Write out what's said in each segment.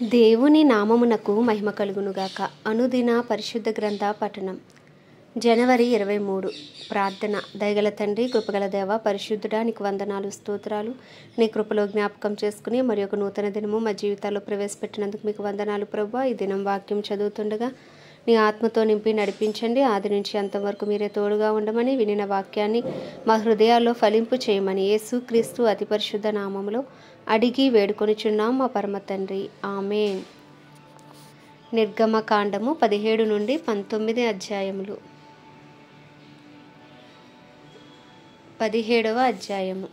దేవుని నామమునకు మహిమ కలుగునుగాక. అనుదిన పరిశుద్ధ గ్రంథ పఠనం. జనవరి 23. ప్రార్థన. దయగల తండ్రి, కృపగల దేవ, పరిశుద్ధుడా, నీకు వందనాలు, స్తోత్రాలు. నీ కృపలో జ్ఞాపకం చేసుకుని మరి ఒక నూతన దినము మా జీవితాల్లో ప్రవేశపెట్టినందుకు మీకు వందనాలు ప్రభువా. ఈ దినం వాక్యం చదువుతుండగా నీ ఆత్మతో నింపి నడిపించండి. ఆది నుంచి అంతవరకు మీరే తోడుగా ఉండమని, వినిన వాక్యాన్ని మా హృదయాల్లో ఫలింపు చేయమని యేసు క్రీస్తు అతి పరిశుద్ధ నామములో అడిగి వేడుకొనిచున్నాం మా పరమ తండ్రి. ఆమేన్. నిర్గమకాండము 17 నుండి 19 అధ్యాయములు. 17వ అధ్యాయము.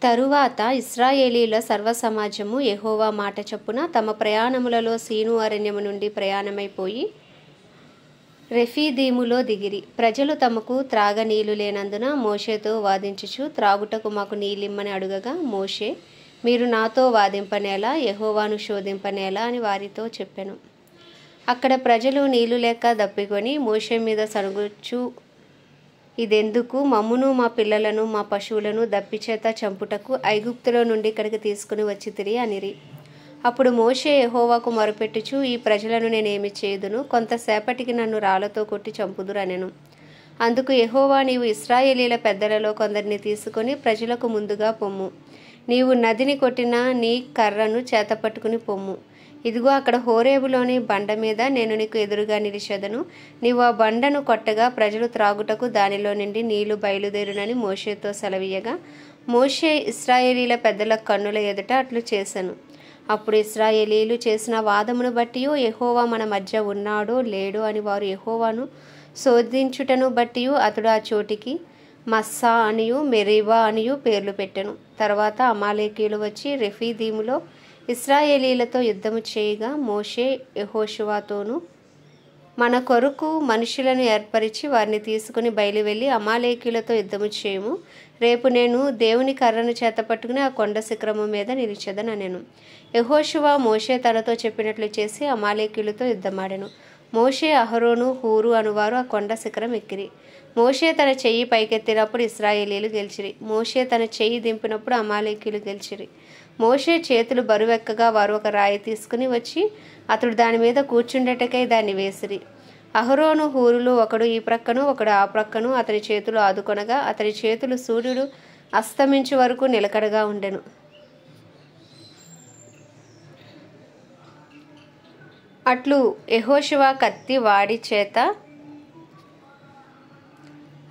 తరువాత ఇశ్రాయేలీల సర్వసమాజము యెహోవా మాట చొప్పున తమ ప్రయాణములలో సీను అరణ్యము నుండి ప్రయాణమైపోయి రెఫీదీములో దిగిరి. ప్రజలు తమకు త్రాగనీళ్లు లేనందున మోషేతో వాదించుచు, త్రాగుటకు మాకు నీళ్ళిమ్మని అడుగగా, మోషే, మీరు నాతో వాదింపనేలా, యెహోవాను శోధింపనేలా అని వారితో చెప్పెను. అక్కడ ప్రజలు నీళ్లు లేక దప్పికొని మోషే మీద సనుగుచు, ఇదెందుకు? మమ్మును, మా పిల్లలను, మా పశువులను దప్పిచేత చంపుటకు ఐగుప్తులో నుండి ఇక్కడికి తీసుకుని వచ్చితిరి అనిరి. అప్పుడు మోషే యెహోవాకు మొరపెట్టుచు, ఈ ప్రజలను నేనేమి చేయుదును? కొంతసేపటికి నన్ను రాళ్లతో కొట్టి చంపుదురనెను. అందుకు యెహోవా, నీవు ఇశ్రాయేలీల పెద్దలలో కొందరిని తీసుకొని ప్రజలకు ముందుగా పొమ్ము. నీవు నదిని కొట్టిన నీ కర్రను చేతపట్టుకుని పొమ్ము. ఇదిగో అక్కడ హోరేబులోని బండ మీద నేను నీకు ఎదురుగా నిలిచెదను. నీవు ఆ బండను కొట్టగా ప్రజలు త్రాగుటకు దానిలో నుండి నీళ్లు బయలుదేరునని మోషేతో సెలవీయగా, మోషే ఇశ్రాయేలీల పెద్దల కన్నుల ఎదుట అట్లు చేసెను. అప్పుడు ఇశ్రాయేలీలు చేసిన వాదమును బట్టి యెహోవా మన మధ్య ఉన్నాడో లేడో అని వారు యెహోవాను శోధించుటను బట్టి అతడు ఆ చోటికి మస్సా అనియు మెరీబా అనియు పేర్లు పెట్టెను. తర్వాత అమాలేకీయులు వచ్చి రెఫీదీములో ఇశ్రాయేలీలతో యుద్ధము చేయగా, మోషే యెహోషువతోను, మన కొరకు మనుషులను ఏర్పరిచి వారిని తీసుకుని బయలువెళ్ళి అమాలేకీయులతో యుద్ధము చేయము. రేపు నేను దేవుని కర్రను చేతపట్టుకుని ఆ కొండ శిఖరము మీద నిలిచెదనెను. యెహోషువ మోషే తనతో చెప్పినట్లు చేసి అమాలేకీయులతో యుద్ధమాడెను. మోషే, అహరోను, హూరు అనువారు ఆ కొండ శిఖరం ఎక్కిరి. మోషే తన చెయ్యి పైకెత్తినప్పుడు ఇశ్రాయేలీలు గెలిచిరి. మోషే తన చెయ్యి దింపినప్పుడు అమాలేకీయులు గెలిచిరి. మోషే చేతులు బరువెక్కగా వారు ఒక రాయి తీసుకుని వచ్చి అతడు దాని మీద కూర్చుండటకై దాన్ని వేసిరి. అహరోను, హూరులు ఒకడు ఈ ప్రక్కను ఒకడు ఆ ప్రక్కను అతని చేతులు ఆదుకొనగా అతని చేతులు సూర్యుడు అస్తమించు వరకు నిలకడగా ఉండెను. అట్లు యెహోషువ కత్తి వాడి చేత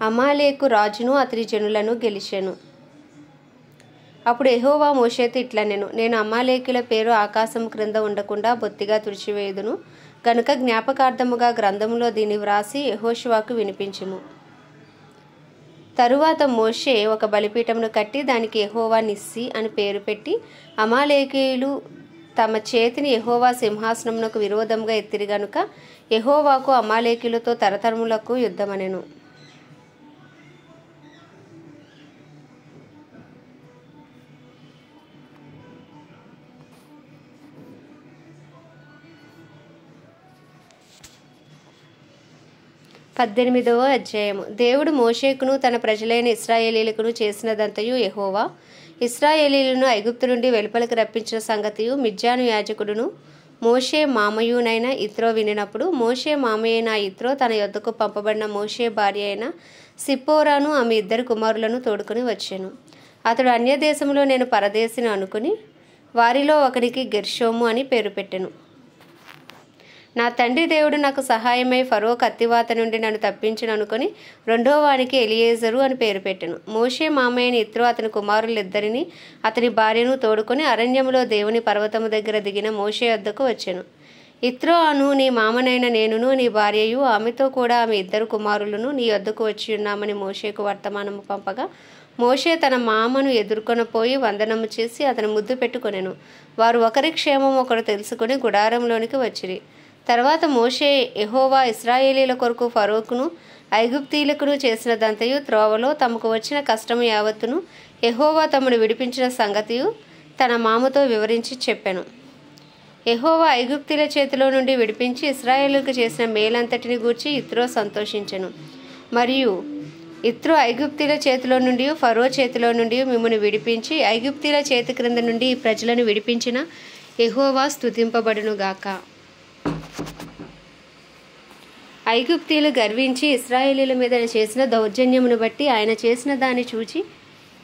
అమాలేకు రాజును అతని జనులను గెలిచెను. అప్పుడు యెహోవా మోషేతో ఇట్లనెను, నేను అమాలేకీయుల పేరు ఆకాశం క్రింద ఉండకుండా బొత్తిగా తుడిచివేయుదును గనుక జ్ఞాపకార్థముగా గ్రంథములో దీన్ని వ్రాసి యెహోషువకు వినిపించుము. తరువాత మోషే ఒక బలిపీఠమును కట్టి దానికి యెహోవా నిస్సి అని పేరు పెట్టి, అమాలేకీయులు తమ చేతిని యెహోవా సింహాసనమునకు విరోధముగా ఎత్తిరి గనుక యెహోవాకు అమాలేకీయులతో తరతరములకు యుద్ధమనెను. పద్దెనిమిదవ అధ్యాయము. దేవుడు మోషేకును తన ప్రజలైన ఇశ్రాయేలీలకును చేసినదంతయు యెహోవా ఇశ్రాయేలీలను ఐగుప్తు నుండి వెలుపలికి రప్పించిన సంగతియు మిద్యాను యాజకుడును మోషే మామయ్యునైన ఇత్రో వినినప్పుడు, మోషే మామయ్యైన ఇత్రో తన యొద్దకు పంపబడిన మోషే భార్య అయిన సిప్పోరాను ఆమె 2 కుమారులను తోడుకుని వచ్చెను. అతడు అన్యదేశంలో నేను పరదేశిని అనుకుని వారిలో ఒకనికి గెర్షోము అని పేరు పెట్టెను. నా తండ్రి దేవుడు నాకు సహాయమై ఫరో కత్తివాత నుండి నన్ను తప్పించును అనుకుని రెండో వానికి ఎలియేజరు అని పేరు పెట్టెను. మోషే మామయ్యని ఇత్రో అతని కుమారులిద్దరిని అతని భార్యను తోడుకొని అరణ్యములో దేవుని పర్వతము దగ్గర దిగిన మోషే వద్దకు వచ్చెను. ఇత్రో అను, నీ మామనైన నేనును నీ భార్యయు ఆమెతో కూడా ఆమె 2 కుమారులను నీ వద్దకు వచ్చి ఉన్నామని మోషేకు వర్తమానము పంపగా, మోషే తన మామను ఎదుర్కొనపోయి వందనము చేసి అతను ముద్దు పెట్టుకొనెను. వారు ఒకరి క్షేమం ఒకరు తెలుసుకుని గుడారంలోనికి వచ్చిరి. తర్వాత మోషే యెహోవా ఇశ్రాయేలీల కొరకు ఫరోకును ఐగుప్తీయులకును చేసినదంతయు త్రోవలో తమకు వచ్చిన కష్టము యావత్తును యెహోవా తమను విడిపించిన సంగతియు తన మామతో వివరించి చెప్పెను. యెహోవా ఐగుప్తీయుల చేతిలో నుండి విడిపించి ఇశ్రాయేలుకు చేసిన మేలంతటిని గూర్చి ఇత్రో సంతోషించెను. మరియు ఇత్రో ఐగుప్తీల చేతిలో నుండి ఫరో చేతిలో నుండి మిమ్మల్ని విడిపించి ఐగుప్తీల చేతి క్రింద నుండి ఈ ప్రజలను విడిపించిన యెహోవా స్తుతింపబడునుగాక. ఐగుప్తీయులు గర్వించి ఇశ్రాయేలీల మీద చేసిన దౌర్జన్యమును బట్టి ఆయన చేసిన దాన్ని చూచి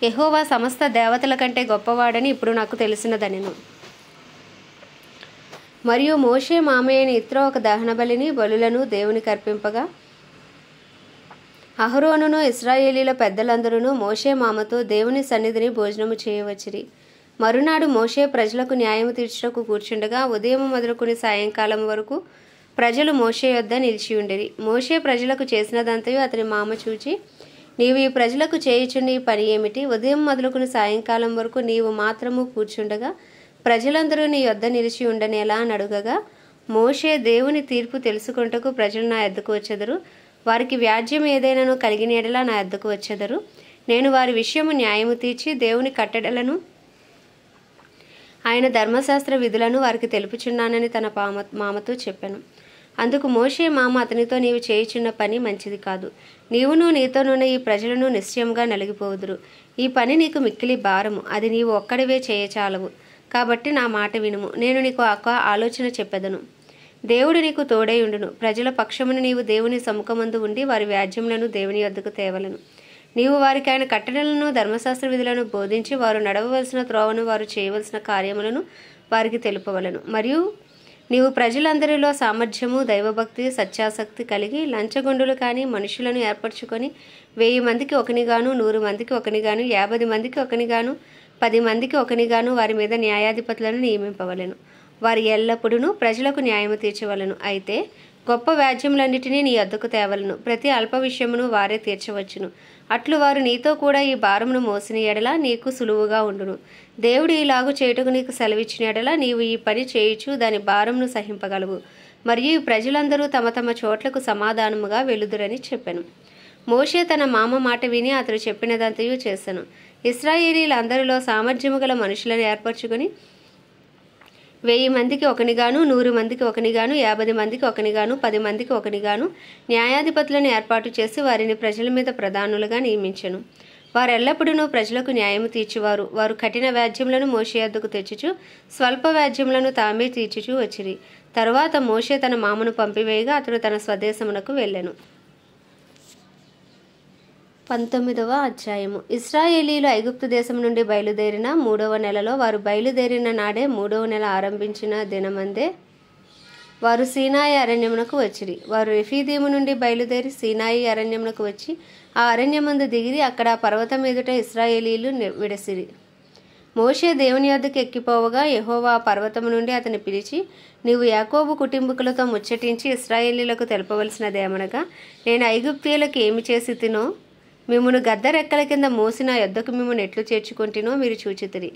యెహోవా సమస్త దేవతల కంటే గొప్పవాడని ఇప్పుడు నాకు తెలిసినదనెను. మరియు మోషే మామయ్యని ఇత్రో ఒక దహన బలులను దేవునికి అర్పింపగా అహరోనును ఇశ్రాయేలీల పెద్దలందరూ మోషే మామతో దేవుని సన్నిధిని భోజనము చేయవచ్చిరి. మరునాడు మోషే ప్రజలకు న్యాయము తీర్చుటకు కూర్చుండగా ఉదయం మొదలుకుని సాయంకాలం వరకు ప్రజలు మోషే యొద్ద నిలిచి ఉండిరి. మోషే ప్రజలకు చేసినదంతయు అతని మామ చూచి, నీవు ఈ ప్రజలకు చేయుచున్న ఈ పని ఏమిటి? ఉదయం మొదలుకుని సాయంకాలం వరకు నీవు మాత్రము కూర్చుండగా ప్రజలందరూ నీ యొద్ద నిలిచి ఉండనేలా అని అడుగగా, మోషే దేవుని తీర్పు తెలుసుకొనుటకు ప్రజలు నా యొద్దకు వచ్చెదరు. వారికి వ్యాజ్యం ఏదైనాను కలిగిన ఎడల నా యొద్దకు వచ్చెదరు. నేను వారి విషయము న్యాయము తీర్చి దేవుని కట్టడలను ఆయన ధర్మశాస్త్ర విధులను వారికి తెలుపుచున్నానని తన మామతో చెప్పాను. అందుకు మోషే మామ అతనితో, నీవు చేయుచున్న పని మంచిది కాదు. నీవును నీతోనున్న ఈ ప్రజలను నిశ్చయంగా నలిగిపోవుదురు. ఈ పని నీకు మిక్కిలి భారము, అది నీవు ఒక్కడివే చేయచాలవు. కాబట్టి నా మాట వినుము. నేను నీకు ఒక ఆలోచన చెప్పెదను. దేవుడు నీకు తోడై ఉండును. ప్రజల పక్షమున నీవు దేవుని సముఖమందు ఉండి వారి వ్యాజ్యములను దేవుని వద్దకు తేవలను. నీవు వారికి ఆయన కట్టడలను ధర్మశాస్త్ర విధులను బోధించి వారు నడవవలసిన త్రోవను వారు చేయవలసిన కార్యములను వారికి తెలుపవలను. మరియు నీవు ప్రజలందరిలో సామర్థ్యము, దైవభక్తి, సత్యాసక్తి కలిగి లంచగొండులు కానీ మనుషులను ఏర్పరచుకొని 1000 మందికి ఒకనిగాను, 100 మందికి ఒకనిగాను, 50 మందికి ఒకనిగాను, 10 మందికి ఒకనిగాను వారి మీద న్యాయాధిపతులను నియమింపవలెను. వారి ఎల్లప్పుడూ ప్రజలకు న్యాయము తీర్చవలను. అయితే గొప్ప వ్యాజ్యములన్నిటినీ నీ యొద్దకు తేవలను. ప్రతి అల్ప విషయమును వారే తీర్చవచ్చును. అట్లు వారు నీతో కూడా ఈ భారమును మోసిన ఎడల నీకు సులువుగా ఉండును. దేవుడు ఇలాగు చేయుటకు నీకు సెలవిచ్చిన ఎడల నీవు ఈ పని చేయుచు దాని భారమును సహింపగలవు. మరియు ఈ ప్రజలందరూ తమ తమ చోట్లకు సమాధానముగా వెలుదురని చెప్పెను. మోషే తన మామ మాట విని అతడు చెప్పినదంతయు చేసెను. ఇశ్రాయేలీలందరిలో సామర్థ్యము గల మనుషులను ఏర్పరచుకొని 1000 మందికి ఒకనిగాను, 100 మందికి ఒకనిగాను, 50 మందికి ఒకనిగాను, 10 మందికి ఒకనిగాను న్యాయాధిపతులను ఏర్పాటు చేసి వారిని ప్రజల మీద ప్రధానులుగా నియమించెను. వారెల్లప్పుడూ ప్రజలకు న్యాయము తీర్చువారు. వారు కఠిన వ్యాజ్యములను మోషే యొద్దకు తెచ్చుచు స్వల్ప వ్యాజ్యములను తామే తీర్చుచూ వచ్చిరి. తరువాత మోషే తన మామను పంపివేయగా అతడు తన స్వదేశమునకు వెళ్ళెను. 19వ అధ్యాయము. ఇశ్రాయేలీలు ఐగుప్తు దేశం నుండి బయలుదేరిన 3వ నెలలో వారు బయలుదేరిన నాడే 3వ నెల ఆరంభించిన దినమందే వారు సీనాయి అరణ్యమునకు వచ్చిరి. వారు రెఫీదీము నుండి బయలుదేరి సీనాయి అరణ్యమునకు వచ్చి ఆ అరణ్యమందు దిగిరి. అక్కడ ఆ పర్వతం ఎదుట ఇశ్రాయేలీలు విడసిరి. మోషే దేవుని యొద్దకు ఎక్కిపోవగా యెహోవా ఆ పర్వతము నుండి అతని పిలిచి, నీవు యాకోబు కుటుంబీకులతో ముచ్చటించి ఇశ్రాయేలీలకు తెలపవలసినదేమనగా, నేను ఐగుప్తీయులకు ఏమి చేసి తినో మిమ్మును గద్దరెక్కల కింద మోసిన యొద్దకు మిమ్మును ఎట్లు చేర్చుకుంటునో మీరు చూచితిరి.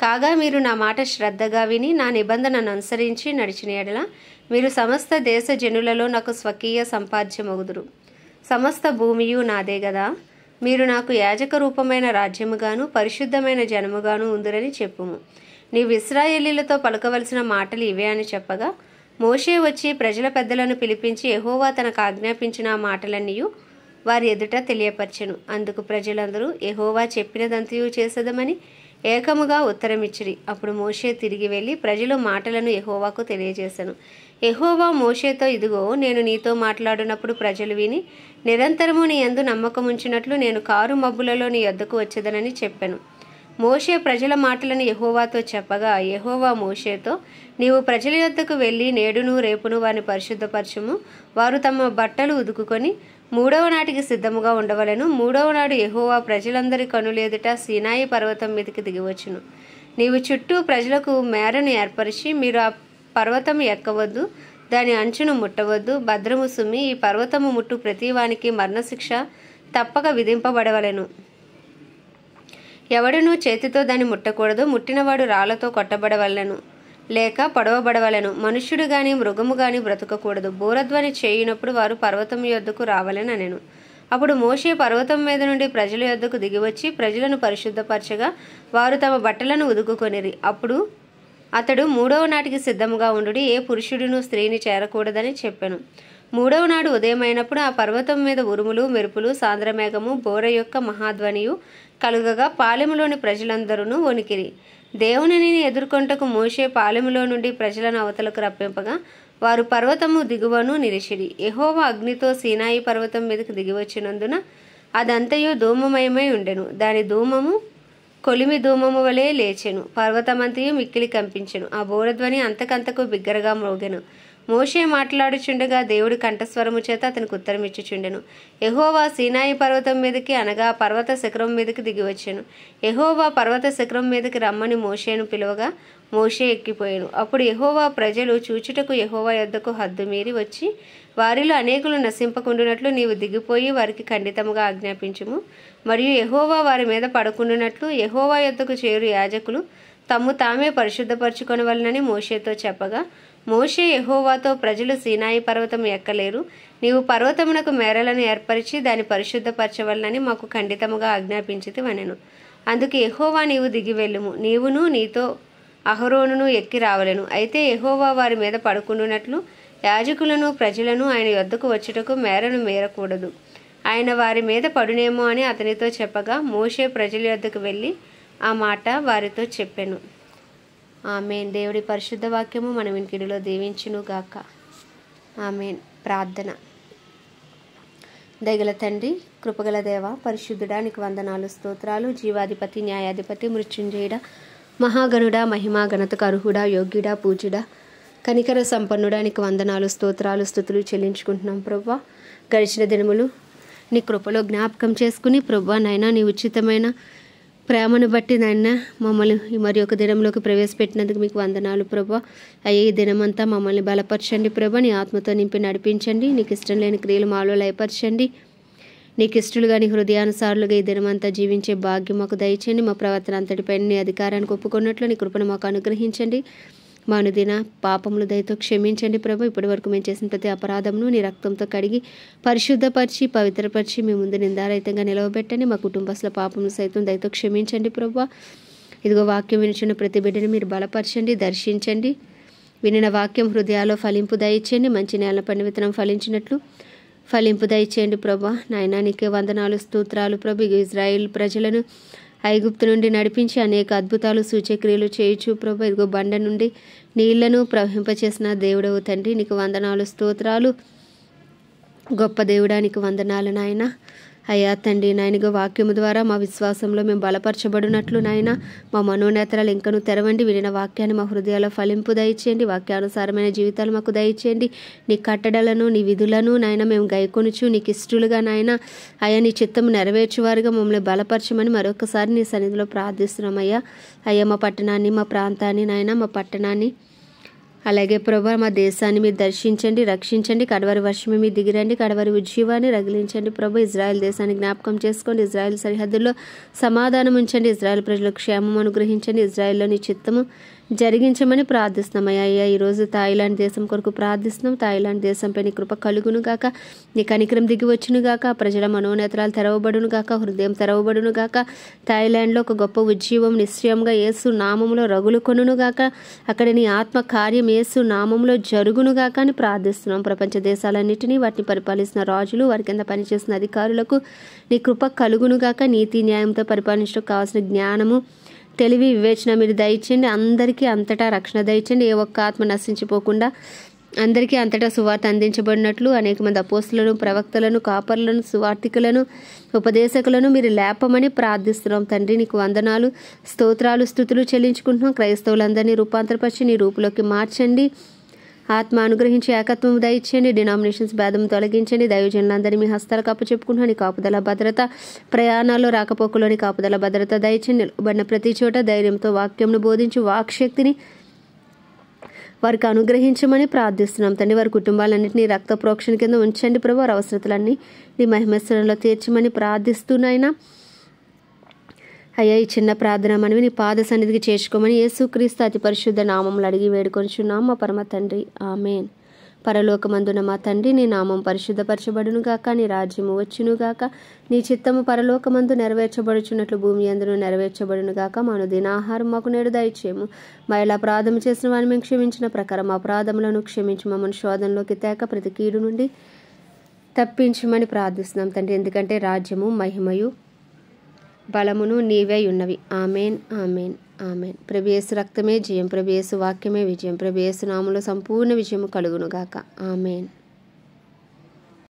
కాగా మీరు నా మాట శ్రద్ధగా విని నా నిబంధనను అనుసరించి నడిచిన ఎడల మీరు సమస్త దేశ జనులలో నాకు స్వకీయ సంపాద్యమగుదురు. సమస్త భూమియు నాదే గదా. మీరు నాకు యాజక రూపమైన రాజ్యముగాను పరిశుద్ధమైన జనముగాను ఉందురని చెప్పుము. నీవు ఇశ్రాయేలీలతో పలకవలసిన మాటలు ఇవే అని చెప్పగా, మోషే వచ్చి ప్రజల పెద్దలను పిలిపించి యెహోవా తనకు ఆజ్ఞాపించిన ఆ మాటలన్నీయు వారి ఎదుట తెలియపరచెను. అందుకు ప్రజలందరూ యెహోవా చెప్పినదంతయు చేసేదమని ఏకముగా ఉత్తరమిచ్చిరి. అప్పుడు మోషే తిరిగి వెళ్ళి ప్రజలు మాటలను యెహోవాకు తెలియజేశాను. యెహోవా మోషేతో, ఇదిగో నేను నీతో మాట్లాడినప్పుడు ప్రజలు విని నిరంతరము నీ యందు నమ్మకముంచినట్లు నేను కారు మబ్బులలో నీ యొద్దకు వచ్చేదనని చెప్పాను. మోషే ప్రజల మాటలను యెహోవాతో చెప్పగా యెహోవా మోషేతో, నీవు ప్రజల యొద్దకు వెళ్ళి నేడును రేపును వారిని పరిశుద్ధపరచుము. వారు తమ బట్టలు ఉదుకుకొని 3వ నాటికి సిద్ధముగా ఉండవలెను. 3వ నాడు యెహోవా ప్రజలందరి కనులేదుట సీనాయి పర్వతం మీదకి దిగివచ్చును. నీవు చుట్టూ ప్రజలకు మేరను ఏర్పరిచి, మీరు ఆ పర్వతం ఎక్కవద్దు, దాని అంచును ముట్టవద్దు. భద్రము సుమ్మి ఈ పర్వతము ముట్టు ప్రతివానికి మరణశిక్ష తప్పక విధింపబడవలెను. ఎవడునూ చేతితో దాన్ని ముట్టకూడదు. ముట్టినవాడు రాళ్లతో కొట్టబడవలెను లేక పొడవబడవలెను. మనుష్యుడు గాని మృగము గాని బ్రతకకూడదు. బూరధ్వని చేయునప్పుడు వారు పర్వతం యొద్దకు రావలెననెను. అప్పుడు మోషే పర్వతం మీద నుండి ప్రజల యొద్దకు దిగివచ్చి ప్రజలను పరిశుద్ధపరచగా వారు తమ బట్టలను ఉదుకుకొనిరి. అప్పుడు అతడు 3వ నాటికి సిద్ధముగా ఉండుడి, ఏ పురుషుడును స్త్రీని చేరకూడదని చెప్పెను. మూడవ నాడు ఉదయమైనప్పుడు ఆ పర్వతం మీద ఉరుములు, మెరుపులు, సాంద్రమేఘము, బోర యొక్క మహాధ్వనియు కలుగగా పాలెములోని ప్రజలందరూ వణికిరి. దేవునిని ఎదుర్కొంటకు మోషే పాలెములో నుండి ప్రజలను అవతలకు రప్పింపగా వారు పర్వతము దిగువను నిలిచిరి. యెహోవా అగ్నితో సీనాయి పర్వతం మీదకు దిగివచ్చినందున అదంతయు ధూమమయమై ఉండెను. దాని ధూమము కొలిమి ధూమము వలె లేచెను. పర్వతమంతయు మిక్కిలి కంపించెను. ఆ బోరధ్వని అంతకంతకు బిగ్గరగా మ్రోగెను. మోషే మాట్లాడుచుండగా దేవుడి కంఠస్వరము చేత అతనికి ఉత్తరమిచ్చుచుండెను. యెహోవా సీనాయి పర్వతం మీదకి అనగా పర్వత శిఖరం మీదకి దిగివచ్చెను. యెహోవా పర్వత శిఖరం మీదకి రమ్మని మోషేను పిలువగా మోషే ఎక్కిపోయాను. అప్పుడు యెహోవా ప్రజలు చూచుటకు యెహోవా యొద్దకు హద్దు మీరి వచ్చి వారిలో అనేకులు నశింపకుండునట్లు నీవు దిగిపోయి వారికి ఖండితముగా ఆజ్ఞాపించుము. మరియు యెహోవా వారి మీద పడకుండునట్లు యెహోవా యొద్దకు చేరు యాజకులు తమ్ము తామే పరిశుద్ధపరచుకొనవలెనని మోషేతో చెప్పగా మోషే యెహోవాతో ప్రజలు సీనాయి పర్వతం ఎక్కలేరు. నీవు పర్వతమునకు మేరలను ఏర్పరిచి దాన్ని పరిశుద్ధపరచవలనని మాకు ఖండితముగా ఆజ్ఞాపించితివనెను. అందుకు యెహోవా నీవు దిగి వెళ్ళుము, నీవును నీతో అహరోనును ఎక్కి రావలెను. అయితే యెహోవా వారి మీద పడుకుండునట్లు యాజకులను ప్రజలను ఆయన యొద్దకు వచ్చుటకు మేరను మేరకూడదు. ఆయన వారి మీద పడునేమో అని అతనితో చెప్పగా మోషే ప్రజల యొద్దకు వెళ్ళి ఆ మాట వారితో చెప్పెను. ఆమెన్. దేవుడి పరిశుద్ధ వాక్యము మన వినికిడిలో దీవించును గాక. ఆమెన్. ప్రార్థన. దయగల తండ్రి, కృపగల దేవ, పరిశుద్ధుడా, నీకు వందనాలు, స్తోత్రాలు. జీవాధిపతి, న్యాయాధిపతి, మృత్యుంజయుడ, మహాగణుడా, మహిమా ఘనతకు అర్హుడా, యోగ్యుడా, పూజుడా, కనికర సంపన్నుడా, నీకు వందనాలు, స్తోత్రాలు, స్తుతులు చెల్లించుకుంటున్నాం ప్రభువా. గడిచిన దినములు నీ కృపలో జ్ఞాపకం చేసుకుని ప్రభువా నాయనా నీ ఉచితమైన ప్రేమను బట్టి నాయన మమ్మల్ని మరి ఒక దినంలోకి ప్రవేశపెట్టినందుకు మీకు వందనాలు ప్రభువా. అయ్యే ఈ దినమంతా మమ్మల్ని బలపరచండి ప్రభువా. నీ ఆత్మతో నింపి నడిపించండి. నీకు ఇష్టం లేని క్రియలు మాలో లయపరచండి. నీకు ఇష్టలుగా నీ హృదయానుసారులుగా ఈ దినమంతా జీవించే భాగ్యం మాకు దయచేయండి. మా ప్రవర్తన అంతటిపైన నీ అధికారానికి ఒప్పుకున్నట్లు నీ కృపను మాకు అనుగ్రహించండి. మా అనుదిన పాపములు దయతో క్షమించండి ప్రభు. ఇప్పటి వరకు మేము చేసిన ప్రతి అపరాధమును నీ రక్తంతో కడిగి పరిశుద్ధపరిచి పవిత్రపరిచి మీ ముందు నిందారహితంగా నిలవబెట్టండి. మా కుటుంబస్తుల పాపములు సైతం దయతో క్షమించండి ప్రభు. ఇదిగో వాక్యం వినిచిన ప్రతి బిడ్డని మీరు బలపరచండి, దర్శించండి. వినిన వాక్యం హృదయాల్లో ఫలింపు దయచేయండి. మంచి నేల పండు విత్తనం ఫలించినట్లు ఫలింపు దయచేయండి ప్రభు. నాయనా నీకే వందనాలు, స్తోత్రాలు ప్రభు. ఇజ్రాయేల్ ప్రజలను ఐగుప్తు నుండి నడిపించి అనేక అద్భుతాలు సూచక్రియలు చేయొచ్చు ప్రభు. ఇదిగో బండ నుండి నీళ్లను ప్రవహింపచేసిన దేవుడవు తండ్రి, నీకు వందనాలు, స్తోత్రాలు. గొప్ప దేవుడా నీకు వందనాలు నాయన. అయ్యా తండ్రి నాయనగా వాక్యము ద్వారా మా విశ్వాసంలో మేము బలపరచబడినట్లు నాయన మా మనోనేత్రాలు ఇంకను తెరవండి. వినిన వాక్యాన్ని మా హృదయాల్లో ఫలింపు దయచేయండి. వాక్యానుసారమైన జీవితాలు మాకు దయచేయండి. నీ కట్టడలను నీ విధులను నాయన మేము గైకొనుచు నీకు ఇష్టలుగా నాయన అయ్యా నీ చిత్తము నెరవేర్చువారుగా మమ్మల్ని బలపరచమని మరొకసారి నీ సన్నిధిలో ప్రార్థిస్తున్నామయ్యా. అయ్యా మా పట్టణాన్ని, మా ప్రాంతాన్ని నాయన మా పట్టణాన్ని అలాగే ప్రభా మా దేశాన్ని మీరు దర్శించండి, రక్షించండి. కడవరి వర్షమే మీరు దిగిరండి, కడవరి ఉజ్జీవాన్ని రగిలించండి ప్రభు. ఇజ్రాయెల్ దేశాన్ని జ్ఞాపకం చేసుకోండి. ఇజ్రాయెల్ సరిహద్దుల్లో సమాధానం ఉంచండి. ఇజ్రాయెల్ ప్రజలకు క్షేమం అనుగ్రహించండి. ఇజ్రాయెల్లో నీ చిత్తము జరిగించమని ప్రార్థిస్తున్నామయ్యా. అయ్యా ఈరోజు థాయిలాండ్ దేశం కొరకు ప్రార్థిస్తున్నాం. థాయిలాండ్ దేశంపై నీ కృప కలుగును గాక, నీ కనికరం దిగి వచ్చును గాక, ప్రజల మనోనేత్రాలు తెరవబడును గాక, హృదయం తెరవబడును గాక. థాయిలాండ్లో ఒక గొప్ప ఉజ్జీవం నిశ్చయంగా యేసు నామములో రగులు కొనును గాక. అక్కడ నీ ఆత్మ కార్యం యేసు నామంలో జరుగును గాక అని ప్రార్థిస్తున్నాం. ప్రపంచ దేశాలన్నింటినీ వాటిని పరిపాలిస్తున్న రాజులు, వారి కింద పనిచేస్తున్న అధికారులకు నీ కృప కలుగును గాక. నీతి న్యాయంతో పరిపాలించడం కావాల్సిన జ్ఞానము, తెలివి, వివేచన మీరు దయచేయండి. అందరికీ అంతటా రక్షణ దయచేయండి. ఏ ఒక్క ఆత్మ నశించిపోకుండా అందరికీ అంతటా సువార్త అందించబడినట్లు అనేక మంది అపోస్తులను, ప్రవక్తలను, కాపర్లను, సువార్థికులను, ఉపదేశకులను మీరు లేపమని ప్రార్థిస్తున్నాం. తండ్రి నీకు వందనాలు, స్తోత్రాలు, స్తుతులు చెల్లించుకుంటున్నాం. క్రైస్తవులందరినీ రూపాంతరపరిచి నీ రూపులోకి మార్చండి. ఆత్మ అనుగ్రహించి ఏకత్వం దయచేయండి. డినామినేషన్స్ భేదం తొలగించండి. దైవజనులందరినీ మీ హస్తాలకు అప్పచెప్పుకుంటున్నాను. కాపుదల భద్రత, ప్రయాణాల్లో రాకపోకలోని కాపుదల భద్రత దయచేయండి. నిలబడిన ప్రతి చోట ధైర్యంతో వాక్యంను బోధించి వాక్శక్తిని వారికి అనుగ్రహించమని ప్రార్థిస్తున్నాం. తండ్రి వారి కుటుంబాలన్నింటినీ రక్త ప్రోక్షణ కింద ఉంచండి ప్రభు. వారి అవసరతలన్నీ నీ మహిమేశ్వరంలో తీర్చమని ప్రార్థిస్తున్నాయినా అయ్యా. ఈ చిన్న ప్రార్థన మనవి నీ పాద సన్నిధికి చేర్చుకోమని యేసుక్రీస్తు అతి పరిశుద్ధ నామములు అడిగి వేడుకొనిచున్నాం మా పరమ తండ్రి. ఆమెన్. పరలోకమందున మా తండ్రి, నీ నామం పరిశుద్ధపరచబడునుగాక, నీ రాజ్యము వచ్చునుగాక, నీ చిత్తము పరలోకమందు నెరవేర్చబడుచున్నట్లు భూమి యందును నెరవేర్చబడునుగాక. మా అనుదిన ఆహారం మాకు నేడు దయచేయము. మా ఇలా అపరాధము చేసిన వారిని మేము క్షమించిన ప్రకారం అపరాధములను క్షమించి మమ్మల్ని శోధనలోకి తేక ప్రతి కీడు నుండి తప్పించమని ప్రార్థిస్తున్నాం తండ్రి. ఎందుకంటే రాజ్యము, మహిమయు, బలమును నీవే ఉన్నవి. Amen, amen, amen. ప్రభు యేసు రక్తమే జయం, ప్రభు యేసు వాక్యమే విజయం, ప్రభు యేసు నామములో సంపూర్ణ విజయము కలుగునుగాక. ఆమెన్.